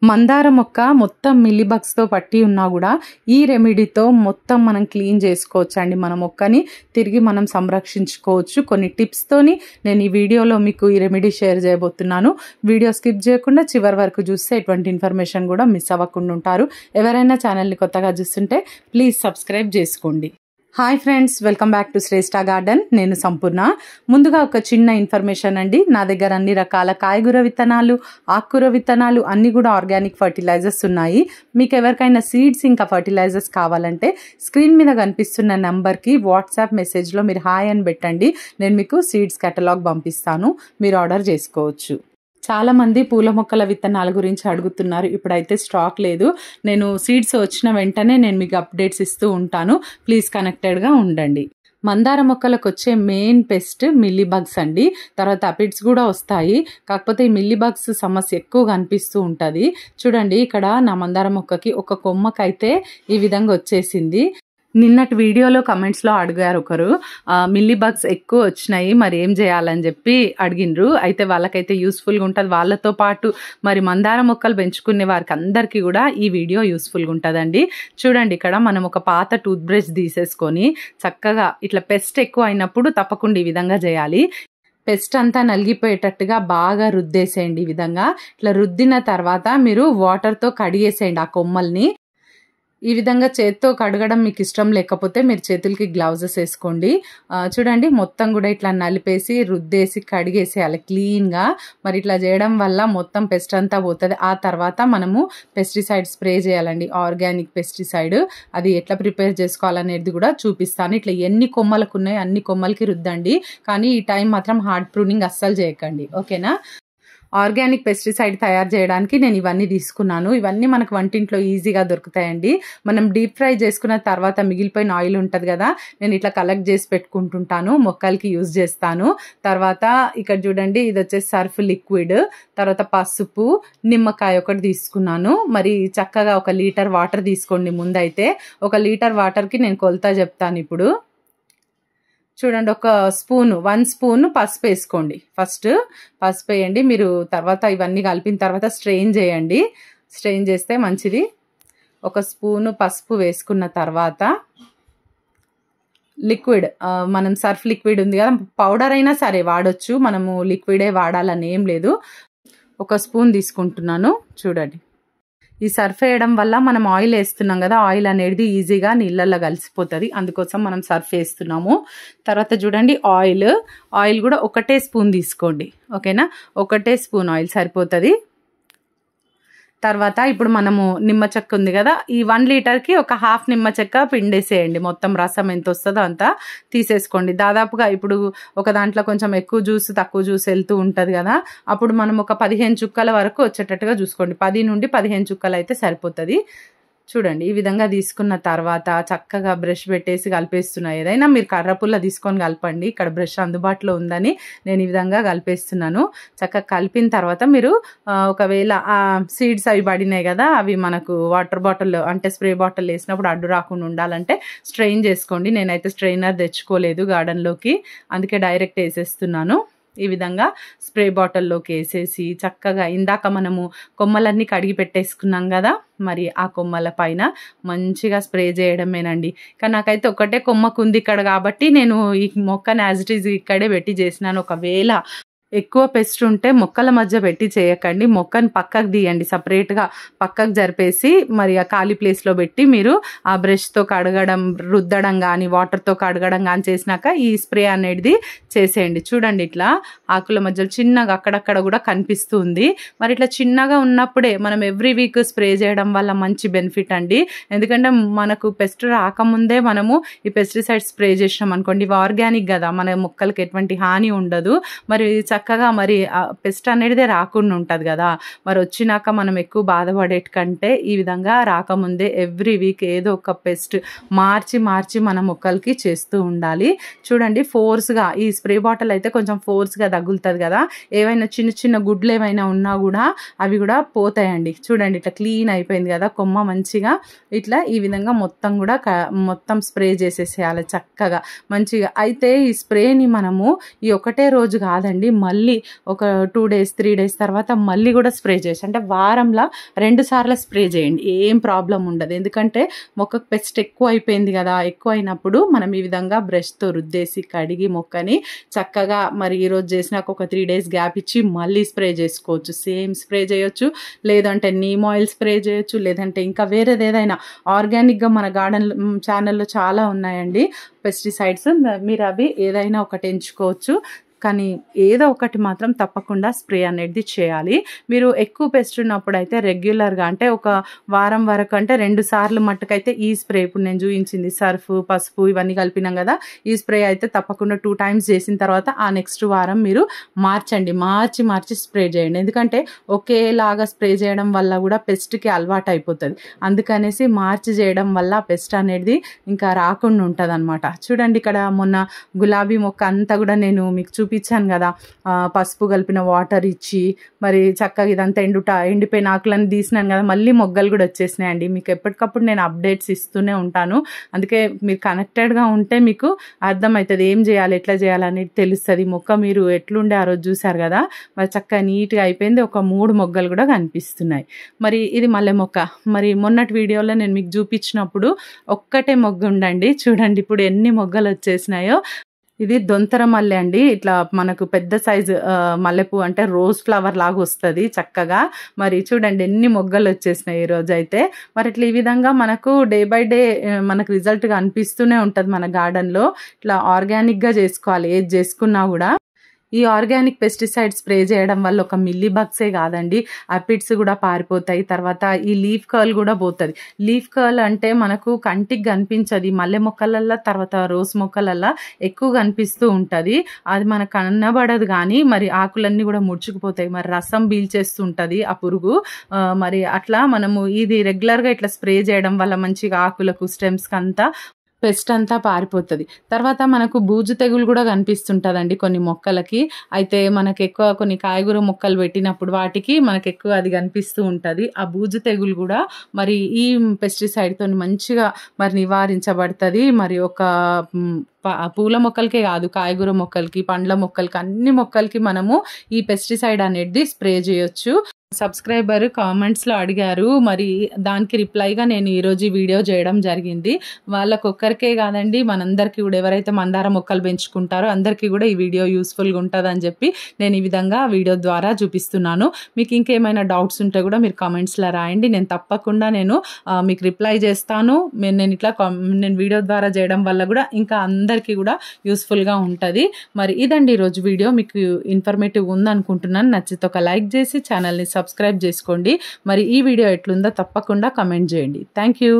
మందార మొక్క మొత్తం మిల్లీ బగ్స్తో పట్టి ఉన్నా కూడా ఈ రెమెడీతో మొత్తం మనం క్లీన్ చేసుకోవచ్చు అండి. మన మొక్కని తిరిగి మనం సంరక్షించుకోవచ్చు. కొన్ని టిప్స్తోని నేను ఈ వీడియోలో మీకు ఈ రెమెడీ షేర్ చేయబోతున్నాను. వీడియో స్కిప్ చేయకుండా చివరి వరకు చూస్తే ఎటువంటి ఇన్ఫర్మేషన్ కూడా మిస్ అవ్వకుండా ఉంటారు. ఎవరైనా ఛానల్ని కొత్తగా చూస్తుంటే ప్లీజ్ సబ్స్క్రైబ్ చేసుకోండి. Hi friends, welcome back to Shreshtha garden. నేను సంపూర్ణ. ముందుగా ఒక చిన్న ఇన్ఫర్మేషన్ అండి. నా దగ్గర అన్ని రకాల కాయగూర విత్తనాలు, ఆకుకూర విత్తనాలు అన్నీ కూడా ఆర్గానిక్ ఫర్టిలైజర్స్ ఉన్నాయి. మీకు ఎవరికైనా సీడ్స్ ఇంకా ఫర్టిలైజర్స్ కావాలంటే స్క్రీన్ మీద కనిపిస్తున్న నెంబర్కి వాట్సాప్ మెసేజ్లో మీరు హాయ్ అని పెట్టండి. నేను మీకు సీడ్స్ కేటలాగ్ పంపిస్తాను, మీరు ఆర్డర్ చేసుకోవచ్చు. చాలామంది పూల మొక్కల విత్తనాల గురించి అడుగుతున్నారు. ఇప్పుడైతే స్టాక్ లేదు. నేను సీడ్స్ వచ్చిన వెంటనే నేను మీకు అప్డేట్స్ ఇస్తూ ఉంటాను. ప్లీజ్ కనెక్టెడ్గా ఉండండి. మందార మొక్కలకు వచ్చే మెయిన్ పెస్ట్ మిల్లీ బగ్స్ అండి. తర్వాత అపిడ్స్ కూడా వస్తాయి. కాకపోతే ఈ మిల్లీ బగ్స్ సమస్య ఎక్కువ కనిపిస్తూ ఉంటుంది. చూడండి, ఇక్కడ నా మందార మొక్కకి ఒక కొమ్మకైతే ఈ విధంగా వచ్చేసింది. నిన్నటి వీడియోలో కమెంట్స్లో అడిగారు ఒకరు, మిల్లీ బగ్స్ ఎక్కువ వచ్చినాయి, మరి ఏం చేయాలని చెప్పి అడిగినరు. అయితే వాళ్ళకైతే యూస్ఫుల్గా ఉంటుంది. వాళ్ళతో పాటు మరి మందార మొక్కలు పెంచుకునే వారికి అందరికీ కూడా ఈ వీడియో యూస్ఫుల్గా ఉంటుందండి. చూడండి, ఇక్కడ మనం ఒక పాత టూత్ బ్రష్ తీసేసుకొని చక్కగా ఇట్లా పెస్ట్ ఎక్కువ అయినప్పుడు తప్పకుండా ఈ విధంగా చేయాలి. పెస్ట్ అంతా నలిగిపోయేటట్టుగా బాగా రుద్దేసేయండి. ఈ విధంగా ఇట్లా రుద్దిన తర్వాత మీరు వాటర్తో కడిగేసేయండి ఆ కొమ్మల్ని. ఈ విధంగా చేత్తో కడగడం మీకు ఇష్టం లేకపోతే మీరు చేతులకి గ్లౌజెస్ వేసుకోండి. చూడండి, మొత్తం కూడా ఇట్లా నలిపేసి రుద్దేసి కడిగేసేయాలి క్లీన్గా. మరి ఇట్లా చేయడం వల్ల మొత్తం పెస్ట్ అంతా పోతుంది. ఆ తర్వాత మనము పెస్టిసైడ్ స్ప్రే చేయాలండి, ఆర్గానిక్ పెస్టిసైడ్. అది ఎట్లా ప్రిపేర్ చేసుకోవాలనేది కూడా చూపిస్తాను. ఇట్లా ఎన్ని కొమ్మలకు ఉన్నాయో అన్ని కొమ్మలకి రుద్దండి, కానీ ఈ టైం మాత్రం హార్డ్ ప్రూనింగ్ అస్సలు చేయకండి, ఓకేనా. ఆర్గానిక్ పెస్టిసైడ్ తయారు చేయడానికి నేను ఇవన్నీ తీసుకున్నాను. ఇవన్నీ మనకు వంటింట్లో ఈజీగా దొరుకుతాయండి. మనం డీప్ ఫ్రై చేసుకున్న తర్వాత మిగిలిపోయిన ఆయిల్ ఉంటుంది కదా, నేను ఇట్లా కలెక్ట్ చేసి పెట్టుకుంటుంటాను, మొక్కలకి యూజ్ చేస్తాను. తర్వాత ఇక్కడ చూడండి, ఇది వచ్చేసి సర్ఫ్ లిక్విడ్, తర్వాత పసుపు, నిమ్మకాయ ఒకటి తీసుకున్నాను. మరి చక్కగా 1 లీటర్ వాటర్ తీసుకోండి. ముందైతే 1 లీటర్ వాటర్కి నేను కొలత చెప్తాను ఇప్పుడు. చూడండి, 1 స్పూన్ పసుపు వేసుకోండి. ఫస్ట్ పసుపు వేయండి మీరు. తర్వాత ఇవన్నీ కలిపిన తర్వాత స్ట్రెయిన్ చేయండి. స్ట్రెయిన్ చేస్తే మంచిది. 1 స్పూను పసుపు వేసుకున్న తర్వాత లిక్విడ్, మనం సర్ఫ్ లిక్విడ్ ఉంది కదా, పౌడర్ అయినా సరే వాడొచ్చు, మనము లిక్విడే వాడాలని ఏం లేదు. 1 స్పూన్ తీసుకుంటున్నాను. చూడండి, ఈ సర్ఫ్ వేయడం వల్ల మనం ఆయిల్ వేస్తున్నాం కదా, ఆయిల్ అనేది ఈజీగా నీళ్ళల్లో కలిసిపోతుంది, అందుకోసం మనం సర్ఫ్ వేస్తున్నాము. తర్వాత చూడండి, ఆయిల్ కూడా 1 స్పూన్ తీసుకోండి, ఓకేనా. 1 స్పూన్ ఆయిల్ సరిపోతుంది. తర్వాత ఇప్పుడు మనము నిమ్మ చెక్క ఉంది కదా, ఈ 1 లీటర్కి ఒక హాఫ్ నిమ్మ చెక్క పిండేసేయండి. మొత్తం రసం ఎంత వస్తుందో అంతా తీసేసుకోండి. దాదాపుగా ఇప్పుడు ఒక దాంట్లో కొంచెం ఎక్కువ జ్యూస్ తక్కువ జ్యూస్ వెళ్తూ ఉంటుంది కదా, అప్పుడు మనం ఒక 15 చుక్కల వరకు వచ్చేటట్టుగా చూసుకోండి. 10 నుండి 15 చుక్కలు అయితే సరిపోతుంది. చూడండి, ఈ విధంగా తీసుకున్న తర్వాత చక్కగా బ్రష్ పెట్టేసి కలిపేస్తున్నా. ఏదైనా మీరు కర్రపుల్ల తీసుకొని కలపండి, ఇక్కడ బ్రష్ అందుబాటులో ఉందని నేను ఈ విధంగా కలిపేస్తున్నాను. చక్కగా కలిపిన తర్వాత మీరు ఒకవేళ సీడ్స్ అవి పడినాయి కదా, అవి మనకు వాటర్ బాటిల్ అంటే స్ప్రే బాటిల్ వేసినప్పుడు అడ్డు రాకుండా ఉండాలంటే స్ట్రెయిన్ చేసుకోండి. నేనైతే స్ట్రెయినర్ తెచ్చుకోలేదు గార్డెన్లోకి, అందుకే డైరెక్ట్ వేసేస్తున్నాను. ఈ విధంగా స్ప్రే బాటిల్లోకి వేసేసి చక్కగా ఇందాక మనము కొమ్మలన్నీ కడిగి పెట్టేసుకున్నాం కదా, మరి ఆ కొమ్మల పైన మంచిగా స్ప్రే చేయడమేనండి. కానీ నాకైతే ఒకటే కొమ్మకు ఉంది ఇక్కడ కాబట్టి నేను ఈ మొక్కను యాజ్ ఇట్ ఈజ్ ఇక్కడే పెట్టి చేసినాను. ఒకవేళ ఎక్కువ పెస్ట్ ఉంటే మొక్కల మధ్య పెట్టి చేయకండి, మొక్కను పక్కకు తీయండి, సపరేట్గా పక్కకు జరిపేసి మరి ఆ ఖాళీ ప్లేస్లో పెట్టి మీరు ఆ బ్రష్తో కడగడం, రుద్దడం కానీ వాటర్తో కడగడం కానీ చేసినాక ఈ స్ప్రే అనేది చేసేయండి. చూడండి, ఇట్లా ఆకుల మధ్యలో చిన్నగా అక్కడక్కడ కూడా కనిపిస్తుంది. మరి ఇట్లా చిన్నగా ఉన్నప్పుడే మనం ఎవ్రీ వీక్ స్ప్రే చేయడం వల్ల మంచి బెనిఫిట్ అండి. ఎందుకంటే మనకు పెస్ట్ రాకముందే మనము ఈ పెస్టిసైడ్ స్ప్రే చేసినాం అనుకోండి, ఇవి ఆర్గానిక్ కదా, మన మొక్కలకి ఎటువంటి హాని ఉండదు. మరి చక్కగా మరి పెస్ట్ అనేది రాకుండా ఉంటుంది కదా, మరి వచ్చినాక మనం ఎక్కువ బాధపడేటి కంటే ఈ విధంగా రాకముందే ఎవ్రీ వీక్ ఏదో ఒక పెస్ట్ మార్చి మన మొక్కలకి చేస్తూ ఉండాలి. చూడండి, ఫోర్స్గా ఈ స్ప్రే బాటిల్ అయితే కొంచెం ఫోర్స్గా తగులుతుంది కదా, ఏవైనా చిన్న గుడ్లు ఏమైనా ఉన్నా కూడా అవి కూడా పోతాయండి. చూడండి, ఇట్లా క్లీన్ అయిపోయింది కదా కొమ్మ, మంచిగా ఇట్లా ఈ విధంగా మొత్తం కూడా మొత్తం స్ప్రే చేసేసేయాలి చక్కగా మంచిగా. అయితే ఈ స్ప్రేని మనము ఈ ఒకటే రోజు కాదండి, మళ్ళీ ఒక 2 డేస్ 3 డేస్ తర్వాత మళ్ళీ కూడా స్ప్రే చేయొచ్చు. అంటే వారంలో 2 సార్లు స్ప్రే చేయండి, ఏం ప్రాబ్లం ఉండదు. ఎందుకంటే మొక్కకు పెస్ట్ ఎక్కువ అయిపోయింది కదా, ఎక్కువ అయినప్పుడు మనం ఈ విధంగా బ్రష్తో రుద్దేసి కడిగి మొక్కని చక్కగా మరి ఈరోజు చేసినాక ఒక 3 డేస్ గ్యాప్ ఇచ్చి మళ్ళీ స్ప్రే చేసుకోవచ్చు. సేమ్ స్ప్రే చేయొచ్చు, లేదంటే నీమ్ ఆయిల్ స్ప్రే చేయొచ్చు, లేదంటే ఇంకా వేరేది ఏదైనా ఆర్గానిక్గా మన గార్డెన్ ఛానల్లో చాలా ఉన్నాయండి పెస్టిసైడ్స్, మీరు అవి ఏదైనా ఒకటి ఎంచుకోవచ్చు. కానీ ఏదో ఒకటి మాత్రం తప్పకుండా స్ప్రే అనేది చేయాలి. మీరు ఎక్కువ పెస్ట్ ఉన్నప్పుడు అయితే రెగ్యులర్గా అంటే ఒక వారం వరకు అంటే 2 సార్లు మట్టుకైతే ఈ స్ప్రే ఇప్పుడు నేను చూపించింది సర్ఫ్ పసుపు ఇవన్నీ కలిపినాం కదా, ఈ స్ప్రే అయితే తప్పకుండా 2 టైమ్స్ చేసిన తర్వాత ఆ నెక్స్ట్ వారం మీరు మార్చి స్ప్రే చేయండి. ఎందుకంటే ఒకేలాగా స్ప్రే చేయడం వల్ల కూడా పెస్ట్కి అలవాటు అయిపోతుంది. అందుకనేసి మార్చి చేయడం వల్ల పెస్ట్ అనేది ఇంకా రాకుండా ఉంటుంది అనమాట. చూడండి ఇక్కడ మొన్న గులాబీ మొక్క అంతా కూడా నేను మీకు చూపించాను కదా, పసుపు కలిపిన వాటర్ ఇచ్చి మరి చక్కగా ఇదంతా ఎండిపోయిన ఆకులను తీసినాను కదా, మళ్ళీ మొగ్గలు కూడా వచ్చేసినాయండి. మీకు ఎప్పటికప్పుడు నేను అప్డేట్స్ ఇస్తూనే ఉంటాను. అందుకే మీరు కనెక్టెడ్గా ఉంటే మీకు అర్థమవుతుంది ఏం చేయాలి ఎట్లా చేయాలనేది తెలుస్తుంది. మొక్క మీరు ఎట్లుండే ఆ రోజు చూసారు కదా, మరి చక్కగా నీట్గా అయిపోయింది. ఒక 3 మొగ్గలు కూడా కనిపిస్తున్నాయి. మరి ఇది మల్లె మొక్క. మరి మొన్నటి వీడియోలో నేను మీకు చూపించినప్పుడు ఒక్కటే మొగ్గ ఉండండి, చూడండి ఇప్పుడు ఎన్ని మొగ్గలు వచ్చేసినాయో. ఇది దొంతర మల్లె అండి, ఇట్లా మనకు పెద్ద సైజు మల్లెపూ అంటే రోజ్ ఫ్లవర్ లాగా వస్తుంది చక్కగా. మరి చూడండి ఎన్ని మొగ్గలు వచ్చేసినాయి ఈ రోజు అయితే. మరి ఇట్లా ఈ విధంగా మనకు డే బై డే మనకు రిజల్ట్గా అనిపిస్తూనే ఉంటుంది మన గార్డెన్లో. ఇట్లా ఆర్గానిక్గా చేసుకోవాలి ఏది చేసుకున్నా కూడా. ఈ ఆర్గానిక్ పెస్టిసైడ్ స్ప్రే చేయడం వల్ల ఒక మిల్లీ బగ్సే కాదండి, అపిడ్స్ కూడా పారిపోతాయి. తర్వాత ఈ లీఫ్ కర్ల్ కూడా పోతుంది. లీఫ్ కర్ల్ అంటే మనకు కంటికి కనిపించదు, మల్లె మొక్కలల్లో తర్వాత రోజ్ మొక్కలల్లో ఎక్కువ కనిపిస్తూ ఉంటుంది. అది మనకు కనబడదు కానీ మరి ఆకులన్నీ కూడా ముడుచుకుపోతాయి, మరి రసం పీల్చేస్తుంటుంది ఆ పురుగు. మరి అట్లా మనము ఇది రెగ్యులర్గా ఇట్లా స్ప్రే చేయడం వల్ల మంచిగా ఆకులకు స్టెమ్స్కి అంతా పెస్ట్ అంతా పారిపోతుంది. తర్వాత మనకు బూజు తెగులు కూడా కనిపిస్తుంటుందండి కొన్ని మొక్కలకి. అయితే మనకు ఎక్కువ కొన్ని కాయగూర మొక్కలు పెట్టినప్పుడు వాటికి మనకు ఎక్కువ అది కనిపిస్తూ ఉంటుంది. ఆ బూజు తెగులు కూడా మరి ఈ పెస్టిసైడ్తో మంచిగా మరి నివారించబడుతుంది. మరి ఒక పూల మొక్కలకే కాదు, కాయగూర మొక్కలకి పండ్ల మొక్కలకి అన్ని మొక్కలకి మనము ఈ పెస్టిసైడ్ అనేది స్ప్రే చేయొచ్చు. సబ్స్క్రైబర్ కామెంట్స్లో అడిగారు, మరి దానికి రిప్లైగా నేను ఈరోజు ఈ వీడియో చేయడం జరిగింది. వాళ్ళకొక్కరికే కాదండి మనందరికీ కూడా, ఎవరైతే మందార మొక్కలు పెంచుకుంటారో అందరికీ కూడా ఈ వీడియో యూస్ఫుల్గా ఉంటుందని చెప్పి నేను ఈ విధంగా వీడియో ద్వారా చూపిస్తున్నాను. మీకు ఇంకేమైనా డౌట్స్ ఉంటే కూడా మీరు కామెంట్స్లో రాయండి, నేను తప్పకుండా మీకు రిప్లై చేస్తాను. నేను వీడియో ద్వారా చేయడం వల్ల కూడా ఇంకా అందరికీ కూడా యూస్ఫుల్గా ఉంటుంది. మరి ఇదండి ఈరోజు వీడియో, మీకు ఇన్ఫర్మేటివ్ ఉందనుకుంటున్నాను. నచ్చితే ఒక లైక్ చేసి ఛానల్ని సబ్స్క్రైబ్ చేసుకోండి. మరి ఈ వీడియో ఎట్లుందో తప్పకుండా కమెంట్ చేయండి. Thank you.